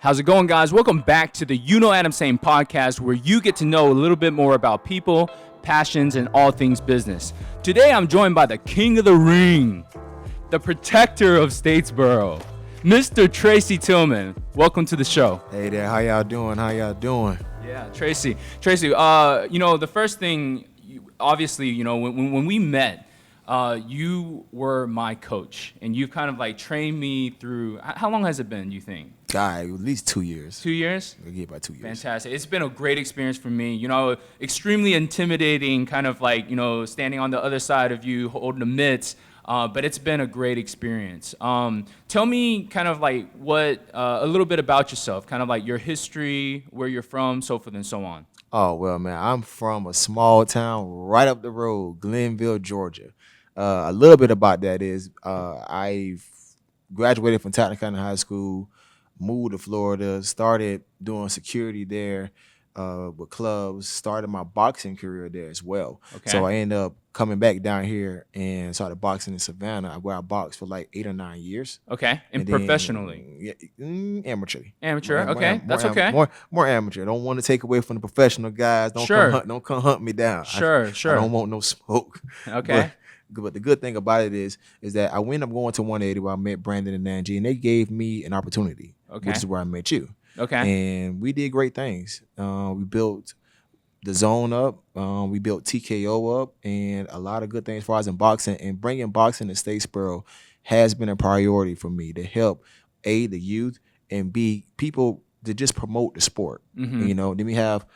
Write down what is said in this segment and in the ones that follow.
How's it going, guys? Welcome back to the UKnowAdamTsang podcast, where you get to know a little bit more about people, passions, and all things business. Today, I'm joined by the king of the ring, the protector of Statesboro, Mr. Tracey Tillman. Welcome to the show. Hey there, how y'all doing? Yeah, Tracey, the first thing, obviously, when we met, you were my coach, and you've kind of like trained me through. How long has it been, you think? Guy, at least 2 years. 2 years? Yeah, about 2 years. Fantastic. It's been a great experience for me. Extremely intimidating, kind of like, standing on the other side of you, holding the mitts. But it's been a great experience. Tell me kind of like a little bit about yourself, kind of like your history, where you're from, so forth and so on. Oh, well, man, I'm from a small town right up the road, Glenville, Georgia. A little bit about that is I graduated from Tattnall County High School, moved to Florida, started doing security there with clubs, started my boxing career there as well. Okay. So I ended up coming back down here and started boxing in Savannah, where I boxed for like 8 or 9 years. Okay, and professionally? Yeah, amateurly. Amateur, okay, that's okay. More amateur. Don't want to take away from the professional guys. Don't come hunt me down. Sure. I don't want no smoke. Okay. But the good thing about it is that I ended up going to 180 where I met Brandon and Angie, and they gave me an opportunity, which is where I met you. Okay. And we did great things. We built the zone up. We built TKO up, and a lot of good things for us in boxing. And bringing boxing to Statesboro has been a priority for me to help, A, the youth, and B, people to just promote the sport. Mm-hmm. Then we have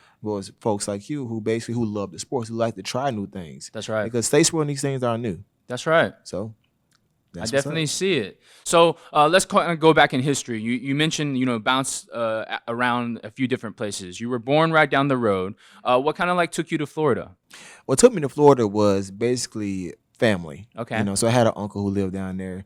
folks like you who love the sports, who like to try new things. That's right. Because Statesboro and these things are new. That's right. So I definitely see it. So let's go back in history. You mentioned, bounced around a few different places. You were born right down the road. What kind of like took you to Florida? What took me to Florida was basically family. Okay. So I had an uncle who lived down there.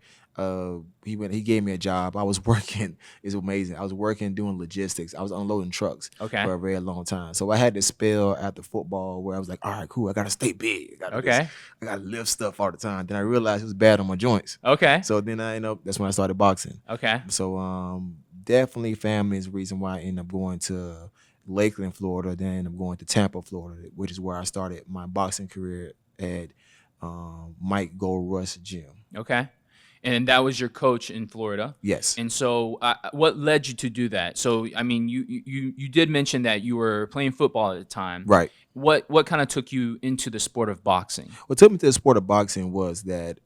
He gave me a job. I was working. It's amazing. I was working doing logistics. I was unloading trucks for a very long time. So I had this spell after football where I was like, all right, cool. I got to stay big. I got to lift stuff all the time. Then I realized it was bad on my joints. Okay. So then that's when I started boxing. Okay. So definitely family is the reason why I ended up going to Lakeland, Florida. Then I ended up going to Tampa, Florida, which is where I started my boxing career at Mike Gold Rush Gym. Okay. And that was your coach in Florida? Yes. And so what led you to do that? So, I mean, you did mention that you were playing football at the time. Right. What kind of took you into the sport of boxing? What took me to the sport of boxing was that,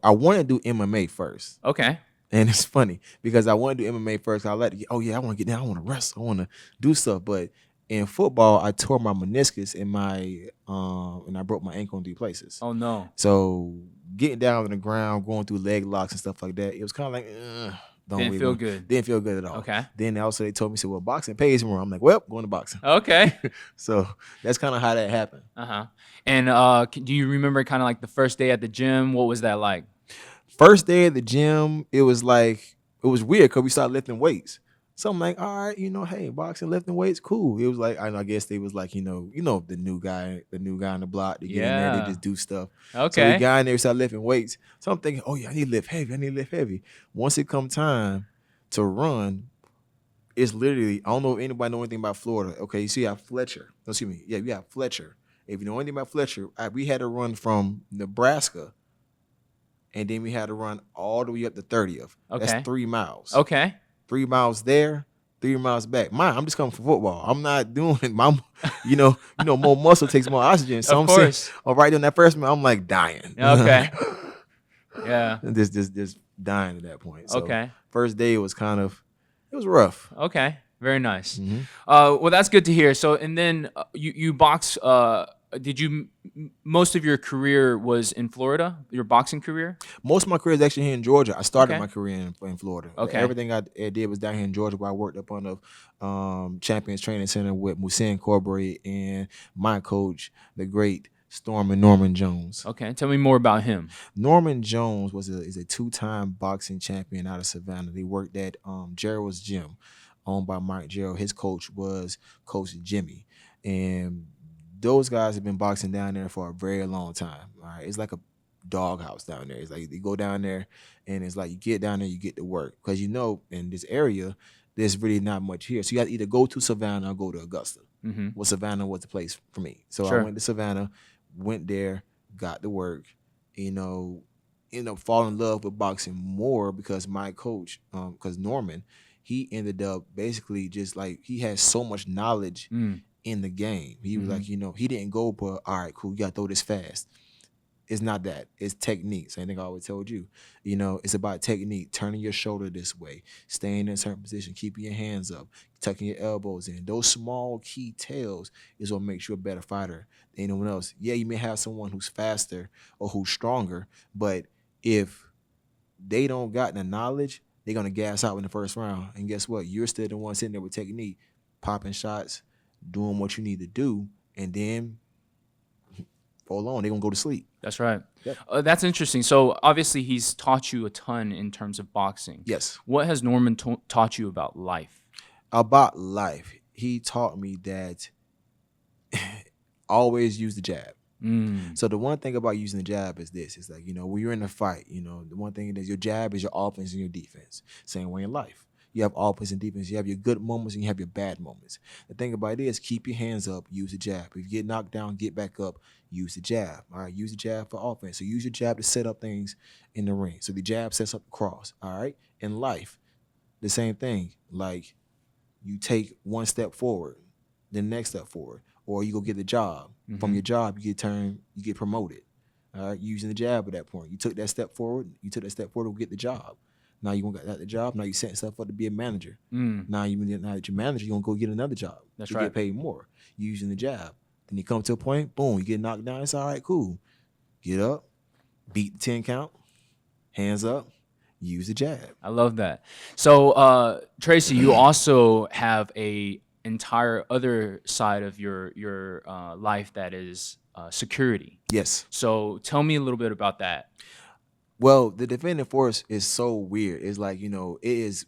I wanted to do MMA first. Okay. And it's funny because I wanted to do MMA first. I want to get down. I want to wrestle. I want to do stuff. But in football, I tore my meniscus and I broke my ankle in 3 places. Oh, no. So getting down on the ground, going through leg locks and stuff like that, it was kind of like, Didn't feel good. Didn't feel good at all. Okay. Then also they told me, well, boxing pays more. I'm like, well, going to boxing. Okay. So that's kind of how that happened. Uh-huh. And do you remember kind of like the first day at the gym? What was that like? First day at the gym, it was weird because we started lifting weights. So I'm like, all right, hey, boxing, lifting weights, cool. It was like, I guess they was like, the new guy on the block. They get in there, they just do stuff. Okay. So the guy in there started lifting weights. So I'm thinking, oh yeah, I need to lift heavy. Once it come time to run, it's literally, I don't know if anybody know anything about Florida. Okay, you see, you have Fletcher. Excuse me. Yeah, you have Fletcher. If you know anything about Fletcher, we had to run from Nebraska, and then we had to run all the way up to 30th. Okay. That's 3 miles. Okay. 3 miles there, 3 miles back. I'm just coming for football. I'm not doing my, more muscle takes more oxygen. So of course. Right on that first mile, I'm like dying. Okay. Yeah. Just dying at that point. So okay. First day it was rough. Okay. Very nice. Mm-hmm. Well, that's good to hear. So, and then you box. Most of your career was in Florida? Your boxing career? Most of my career is actually here in Georgia. I started my career in Florida. Okay. Everything I did was down here in Georgia, where I worked up on the Champions Training Center with Musin Corbray and my coach, the great Norman Jones. Okay, tell me more about him. Norman Jones is a 2-time boxing champion out of Savannah. They worked at Gerald's Gym, owned by Mike Gerald. His coach was Coach Jimmy, and those guys have been boxing down there for a very long time. All right, it's like a doghouse down there. It's like you go down there, and it's like you get down there, you get to work because in this area, there's really not much here. So you have to either go to Savannah or go to Augusta. Mm-hmm. Well, Savannah was the place for me. So Sure. I went to Savannah, went there, got to work, ended up falling in love with boxing more because my coach, because Norman, he ended up basically just like, he had so much knowledge Mm. in the game. He was like, he didn't go, but all right, cool, you got to throw this fast. It's not that. It's technique. Same thing I always told you. It's about technique. Turning your shoulder this way, staying in a certain position, keeping your hands up, tucking your elbows in. Those small key tells is what makes you a better fighter than anyone else. Yeah, you may have someone who's faster or who's stronger, but if they don't got the knowledge, they're gonna gas out in the first round. And guess what? You're still the one sitting there with technique, popping shots, doing what you need to do, and then hold on, they're gonna go to sleep. That's right. Yep. That's interesting. So obviously he's taught you a ton in terms of boxing. Yes. What has Norman taught you about life? About life, he taught me that always use the jab. So the one thing about using the jab is this. It's like, when you're in a fight, the one thing is your jab is your offense and your defense. Same way in life. You have offense and defense. You have your good moments and you have your bad moments. The thing about it is keep your hands up, use the jab. If you get knocked down, get back up, use the jab. All right, use the jab for offense. So use your jab to set up things in the ring. So the jab sets up the cross. All right. In life, the same thing. Like you take one step forward, then next step forward, or you go get the job. From your job, you get promoted. All right, using the jab at that point. You took that step forward to get the job. Now you gonna get the job. Now you set yourself up to be a manager. Now that you're manager, you gonna go get another job. That's to right. Get paid more. Using the jab. Then you come to a point, boom, you get knocked down. It's all right, cool. Get up, beat the 10 count, hands up, use the jab. I love that. So Tracey, you also have a entire other side of your life that is security. Yes. So tell me a little bit about that. Well, the defending force is so weird. It's like, it is,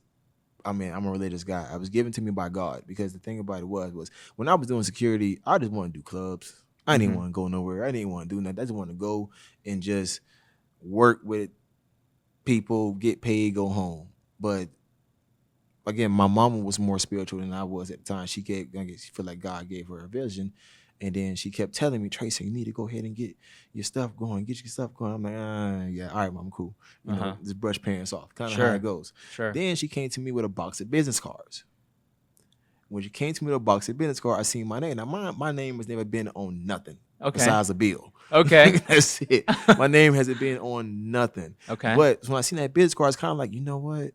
I'm a religious guy. It was given to me by God because the thing about it was when I was doing security, I just wanted to do clubs. I didn't want to go nowhere. I didn't want to do nothing. I just wanted to go and just work with people, get paid, go home. But again, my mama was more spiritual than I was at the time. She feel like God gave her a vision. And then she kept telling me, Tracey, you need to go ahead and get your stuff going. Get your stuff going. I'm like, yeah, all right, mom, cool. Just brush parents off. Kind of how it goes. Sure. Then she came to me with a box of business cards. When she came to me with a box of business cards, I seen my name. Now, my name has never been on nothing besides a bill. Okay. That's it. My name hasn't been on nothing. Okay. But when I seen that business card, it's kind of like, you know what?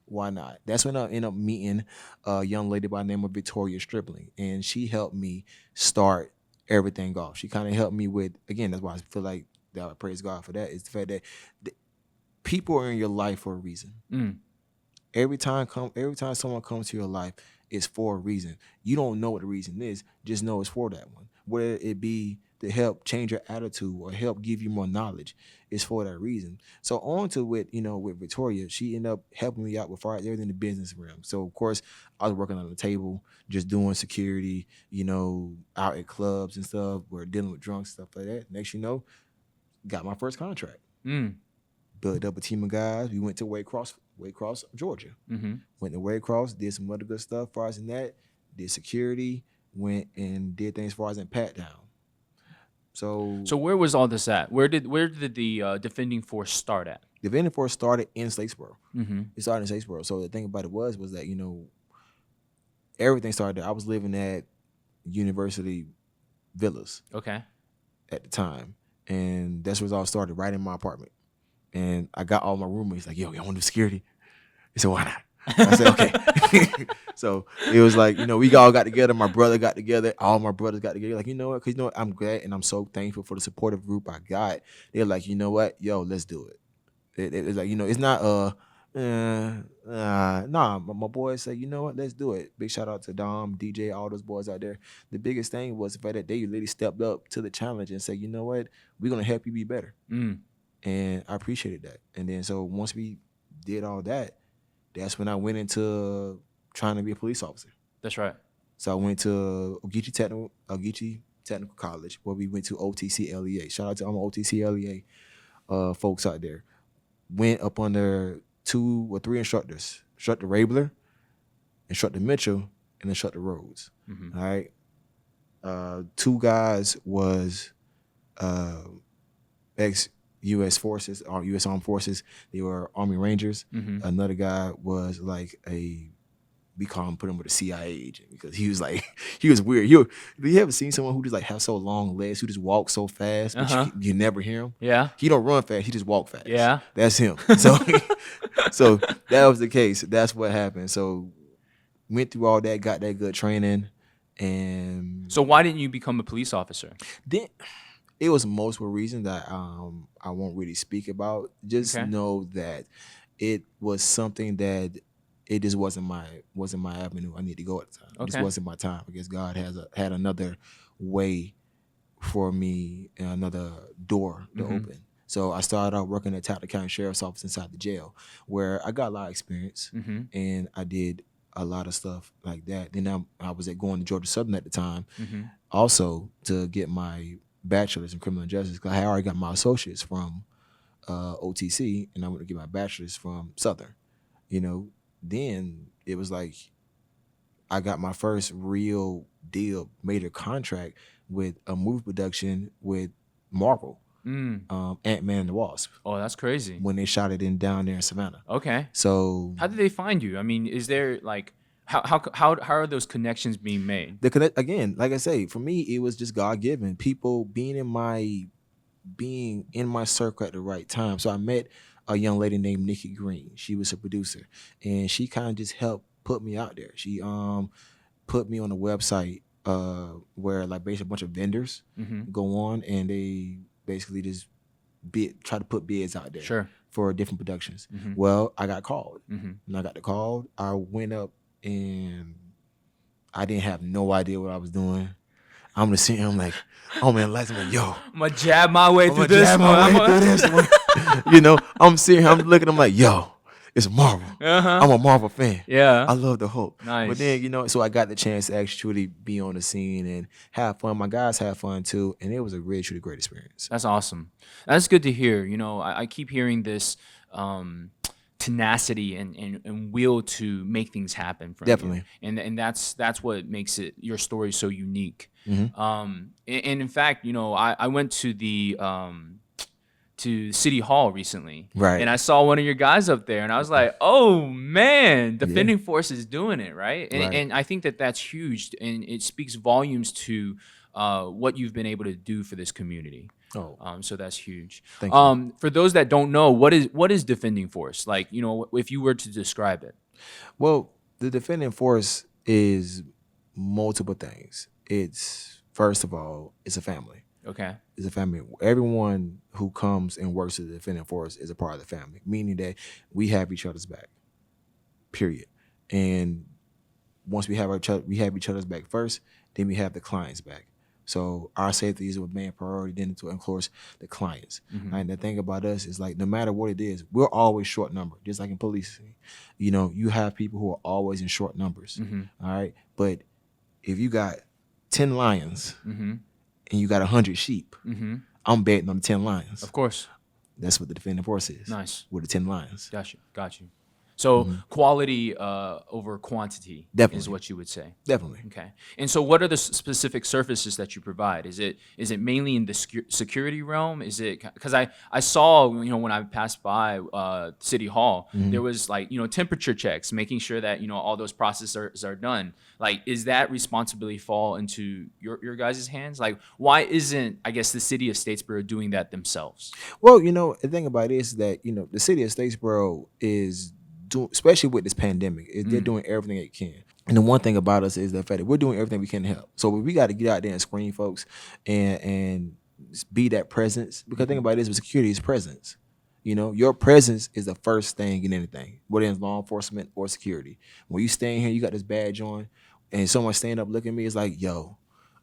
Why not? That's when I ended up meeting a young lady by the name of Victoria Stripling, and she helped me start everything off. She kind of helped me with, again, that's why I feel like that I praise God for that, is the fact that people are in your life for a reason. Every time someone comes to your life, it's for a reason. You don't know what the reason is, just know it's for that one. Whether it be to help change your attitude or help give you more knowledge, it's for that reason. So on to with Victoria, she ended up helping me out with everything in the business realm. So of course I was working on the table, just doing security, out at clubs and stuff, we're dealing with drunks, stuff like that. Next got my first contract. Built up a team of guys. We went to Waycross, Georgia. Went to Waycross, did some other good stuff for us in that, did security, went and did things for us in Pat Down. So where was all this at? Where did the defending force start at? The defending force started in Statesboro. It started in Statesboro. So the thing about it was that, everything started there. I was living at University Villas. Okay. At the time. And that's where it all started, right in my apartment. And I got all my roommates like, yo, y'all want to do security? He said, why not? I said, okay. So it was like, we all got together. My brother got together. All my brothers got together. Like, you know what? Because, I'm glad and I'm so thankful for the supportive group I got. They're like, you know what? Yo, let's do it. It's like, it's not, nah. My boys say, you know what? Let's do it. Big shout out to Dom, DJ, all those boys out there. The biggest thing was the fact that they really stepped up to the challenge and said, you know what? We're going to help you be better. And I appreciated that. And then so once we did all that, that's when I went into trying to be a police officer. That's right. So I went to Ogeechee Technical College, where we went to OTC LEA. Shout out to all my OTC LEA folks out there. Went up under 2 or 3 instructors. Instructor Rabler, Instructor Mitchell, and Instructor Rhodes. All right. 2 guys was ex-U.S. Forces or U.S. Armed Forces. They were Army Rangers. Another guy was like we call him, put him with a CIA agent because he was like, he was weird. You ever seen someone who just like have so long legs, who just walk so fast, but you never hear him? Yeah. He don't run fast. He just walk fast. Yeah. That's him. So, so that was the case. That's what happened. So went through all that, got that good training. And so why didn't you become a police officer? Then it was multiple reasons that I won't really speak about. Just know that it was something that it just wasn't my avenue. I need to go at the time. It just wasn't my time. I guess God had another way for me and another door to open. So I started out working at Tattler County Sheriff's Office inside the jail, where I got a lot of experience and I did a lot of stuff like that. Then I was going to Georgia Southern at the time, also to get my bachelor's in criminal justice, because I already got my associates from OTC, and I went to get my bachelor's from Southern. Then it was like I got my first real deal, major contract with a movie production with Marvel, Ant-Man and the Wasp. Oh, that's crazy. When they shot it down there in Savannah. Okay. So how did they find you? I mean, is there like how are those connections being made? Again, like I say, for me, it was just God given. People being in my circle at the right time. So I met a young lady named Nikki Green. She was a producer, and she kind of just helped put me out there. She put me on a website where like basically a bunch of vendors go on, and they basically just try to put bids out there for different productions. Well, I got called. When I got the call, I went up and I didn't have no idea what I was doing. I'm gonna sit here, I'm like, oh man, like, yo, I'm gonna jab my way through this one. I'm sitting here, I'm looking, I'm like, yo, it's Marvel. I'm a Marvel fan. Yeah. I love the Hulk. Nice. But then, so I got the chance to actually be on the scene and have fun. My guys had fun too, and it was a really, truly great experience. That's awesome. That's good to hear. I keep hearing this tenacity and will to make things happen from Definitely. you. And that's what makes your story so unique. And in fact, I went to the to City Hall recently, right? And I saw one of your guys up there, and I was like, "Oh man, Defending Force is doing it, right?" And I think that's huge, and it speaks volumes to what you've been able to do for this community. So that's huge. Thank you. For those that don't know, what is Defending Force? Like, if you were to describe it. Well, the Defending Force is multiple things. It's, first of all, it's a family. Okay. It's a family. Everyone who comes and works at the Defending Force is a part of the family, meaning that we have each other's back, period. And once we have each other's back first, then we have the client's back. So our safety is a main priority, then to, of course, the clients. And the thing about us is, like, no matter what it is, we're always short number, just like in policing. You have people who are always in short numbers, all right? But if you got 10 lions and you got 100 sheep, I'm betting on the 10 lions. Of course. That's what the Defending Force is. Nice. With the 10 lions. Got you. So quality over quantity is what you would say. Definitely. Okay. And so what are the specific services that you provide? Is it mainly in the security realm? Is it, because I saw, when I passed by City Hall, there was like, temperature checks, making sure that, all those processes are done. Like, is that responsibility fall into your guys' hands? Like, why isn't, I guess, the city of Statesboro doing that themselves? Well, the thing about it is that, the city of Statesboro is especially with this pandemic, they're doing everything they can. And the one thing about us is the fact that we're doing everything we can to help. So we got to get out there and screen folks and be that presence. Because the thing about it is, with security is presence. Your presence is the first thing in anything, whether it's law enforcement or security. When you stand here, you got this badge on, and someone stand up looking at me, it's like, yo,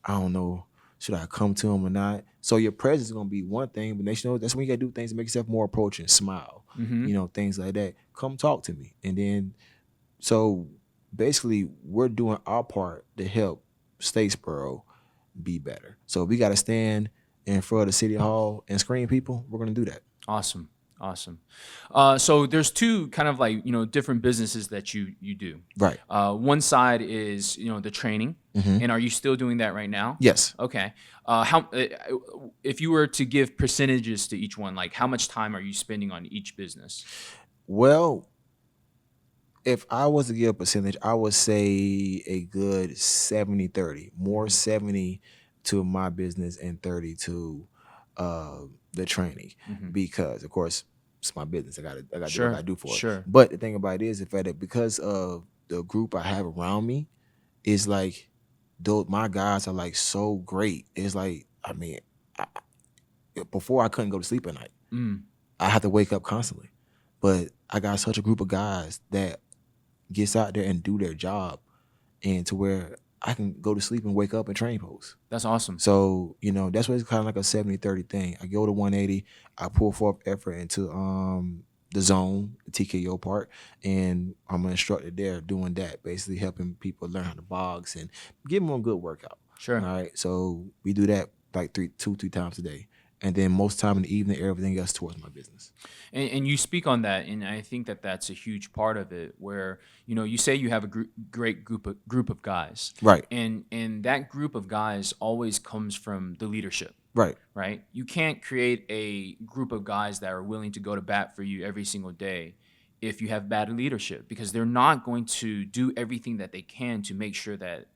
I don't know, should I come to him or not? So your presence is gonna be one thing, but that's when you gotta do things to make yourself more approaching, smile, things like that. Come talk to me. And then, so basically, we're doing our part to help Statesboro be better. So if we gotta stand in front of the City Hall and screen people, we're gonna do that. Awesome. Awesome. So there's two kind of like, different businesses that you do. Right. One side is, the training. Mm-hmm. And are you still doing that right now? Yes. Okay. If you were to give percentages to each one, like how much time are you spending on each business? Well, if I was to give a percentage, I would say a good 70-30. More 70 to my business and 30 to the training. Because of course it's my business. I gotta do what I gotta do for it. Sure. But the thing about it is the fact that because of the group I have around me, is like my guys are like so great. It's like, I mean, before I couldn't go to sleep at night. I had to wake up constantly. But I got such a group of guys that gets out there and do their job, and to where I can go to sleep and wake up and train posts. That's awesome. So, that's why it's kind of like a 70-30 thing. I go to 180, I pull forth effort into the zone, the TKO part, and I'm an instructor there doing that, basically helping people learn how to box and give them a good workout. Sure. All right. So we do that like three times a day. And then most time in the evening, everything else towards my business. And you speak on that, and I think that that's a huge part of it. Where you say you have a great group of guys, right? And that group of guys always comes from the leadership, right? Right. You can't create a group of guys that are willing to go to bat for you every single day if you have bad leadership, because they're not going to do everything that they can to make sure that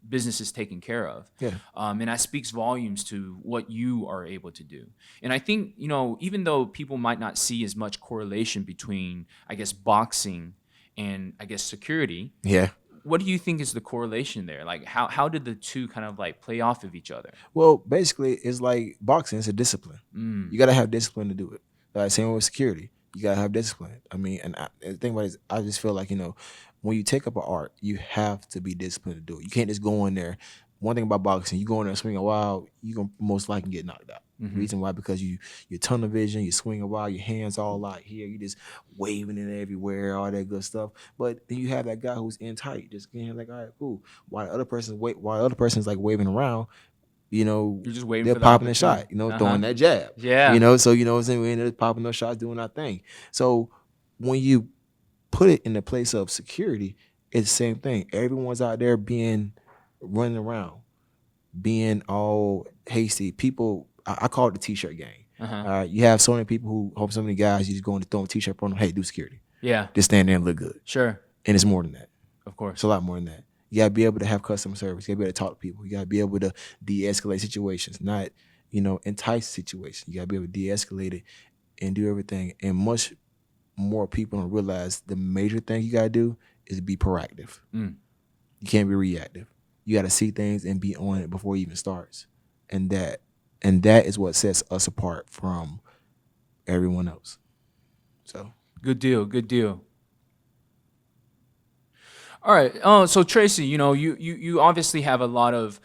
business is taken care of. Yeah. And that speaks volumes to what you are able to do. And I think even though people might not see as much correlation between, I guess, boxing and, I guess, security. Yeah. What do you think is the correlation there? Like how did the two kind of like play off of each other? Well, basically, it's like boxing. It's a discipline. You got to have discipline to do it. Like same with security. You gotta have discipline. I mean, and the thing about it is, I just feel like when you take up an art, you have to be disciplined to do it. You can't just go in there. One thing about boxing, you go in there and swing a while, you're gonna most likely get knocked out. The reason why, because your tunnel vision, you swing a while, your hands all out here, you just waving it everywhere, all that good stuff. But then you have that guy who's in tight, just getting like, all right, cool. While the other person's like waving around, you're just waiting they're for popping a shot, throwing that jab. Yeah. So what I'm saying, we ended up popping those shots, doing our thing. So when you put it in the place of security, it's the same thing. Everyone's out there running around, being all hasty. People, I call it the t-shirt gang. You have so many people so many guys, you just go and throw a t-shirt on them, hey, do security. Yeah. Just stand there and look good. Sure. And it's more than that. Of course. It's a lot more than that. You gotta be able to have customer service. You gotta be able to talk to people. You gotta be able to de-escalate situations, not, entice situations. You gotta be able to de-escalate it and do everything. And much more people don't realize the major thing you gotta do is be proactive. You can't be reactive. You gotta see things and be on it before it even starts. And that is what sets us apart from everyone else. So good deal. All right. So Tracey, you obviously have a lot of,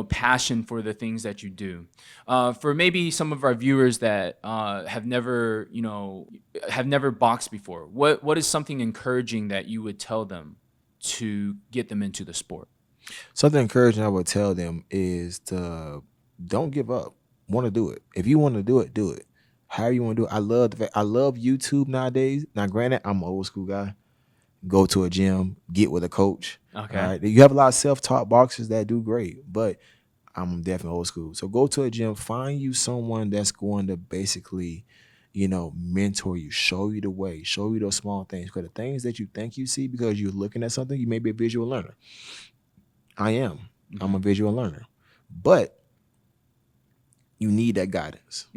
passion for the things that you do. For maybe some of our viewers that have never boxed before, what is something encouraging that you would tell them to get them into the sport? Something encouraging I would tell them is to don't give up. Want to do it. If you want to do it, do it. However you want to do it. I love YouTube nowadays. Now, granted, I'm an old school guy. Go to a gym, get with a coach. Okay. All right? You have a lot of self-taught boxers that do great, but I'm definitely old school. So go to a gym, find you someone that's going to basically, mentor you, show you the way, show you those small things. Because the things that you think you see because you're looking at something, you may be a visual learner. I am. I'm a visual learner. But you need that guidance.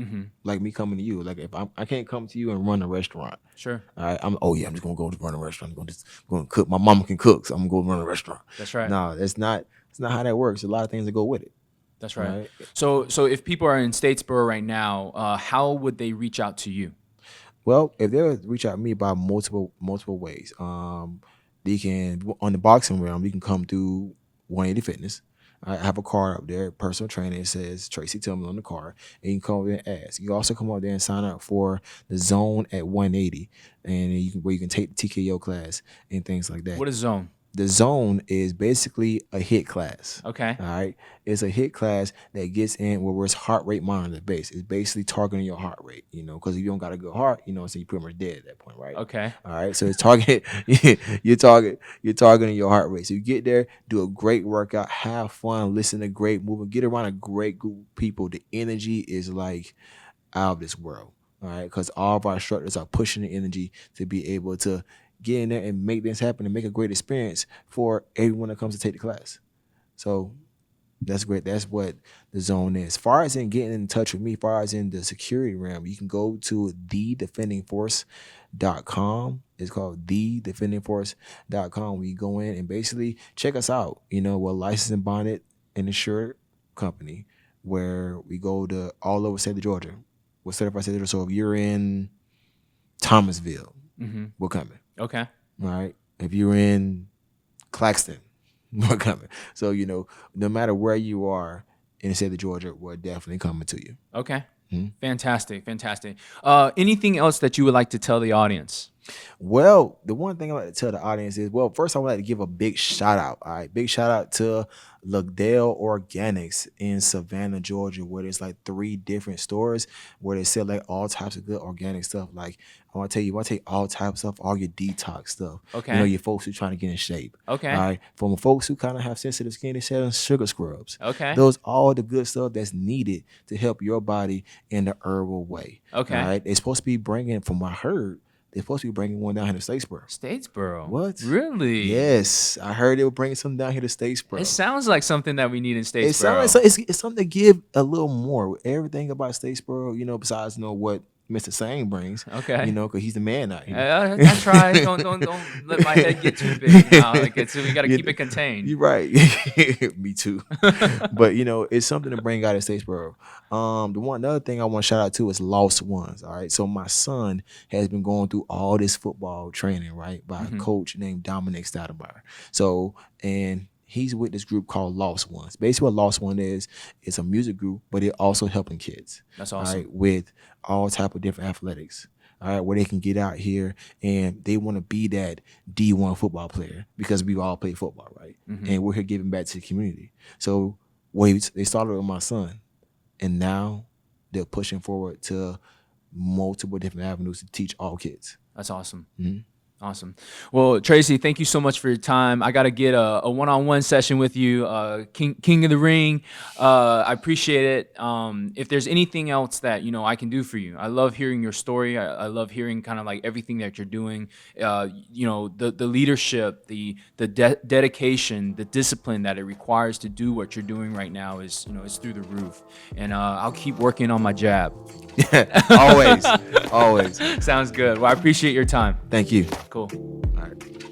Like me coming to you. Like if I can't come to you and run a restaurant. Sure. All right. I'm just gonna go to run a restaurant. I'm going to cook. My mama can cook, so I'm gonna go run a restaurant. That's right. No, that's not how that works. There's a lot of things that go with it. That's right. So if people are in Statesboro right now, how would they reach out to you? Well, if they would reach out to me by multiple ways. They can, on the boxing realm, you can come through 180 Fitness. I have a card up there, personal trainer. It says Tracey Tillman on the card. And you can come over there and ask. You can also come up there and sign up for the zone at 180, and where you can take the TKO class and things like that. What is zone? The zone is basically a hit class. Okay. All right. It's a hit class that gets in where it's heart rate monitor based. It's basically targeting your heart rate, because if you don't got a good heart, so you're pretty much dead at that point, right? Okay. All right. So it's you're targeting your heart rate. So you get there, do a great workout, have fun, listen to great movement, get around a great group of people. The energy is like out of this world. All right. Because all of our instructors are pushing the energy to be able to get in there and make this happen and make a great experience for everyone that comes to take the class. So that's great. That's what the zone is. As far as in getting in touch with me, as far as in the security realm, you can go to thedefendingforce.com. It's called thedefendingforce.com. We go in and basically check us out. We're licensed and bonded and insured company where we go to all over state of Georgia. We're certified state of Georgia. So if you're in Thomasville, we're coming. Okay. All right. If you're in Claxton, we're coming. So, no matter where you are in the state of Georgia, we're definitely coming to you. Okay. Fantastic. Anything else that you would like to tell the audience? Well, the one thing I like to tell the audience is, first I would like to give a big shout out. All right. Big shout out to Lugdale Organics in Savannah, Georgia, where there's like 3 different stores where they sell like all types of good organic stuff. Like I want to tell you, I take all types of stuff, all your detox stuff. Okay. Your folks who trying to get in shape. Okay. All right. From folks who kind of have sensitive skin, they sell sugar scrubs. Okay. Those all the good stuff that's needed to help your body in the herbal way. Okay. All right. They're supposed to be bringing, from what I heard, they're supposed to be bringing one down here to Statesboro. Statesboro? What? Really? Yes. I heard they were bringing something down here to Statesboro. It sounds like something that we need in Statesboro. It sounds like it's something to give a little more. Everything about Statesboro, besides what Mr. Sang brings. Okay. Because he's the man out here. I try. Don't let my head get too big. We got to keep it contained. You're right. Me too. But it's something to bring out of Statesboro. Another thing I want to shout out to is Lost Ones. All right. So my son has been going through all this football training, right, by a coach named Dominic Stadelmeyer. So, and he's with this group called Lost Ones. Basically, what Lost One is, it's a music group, but it's also helping kids. That's awesome. All right, with all type of different athletics. All right, where they can get out here and they want to be that D1 football player because we all play football, right? And we're here giving back to the community. So they started with my son, and now they're pushing forward to multiple different avenues to teach all kids. That's awesome. Awesome. Well, Tracey, thank you so much for your time. I got to get a one-on-one session with you, King of the Ring. I appreciate it. If there's anything else that, I can do for you, I love hearing your story. I love hearing kind of like everything that you're doing. The leadership, the dedication, the discipline that it requires to do what you're doing right now is through the roof. And I'll keep working on my jab. Always. Sounds good. Well, I appreciate your time. Thank you. Cool. All right.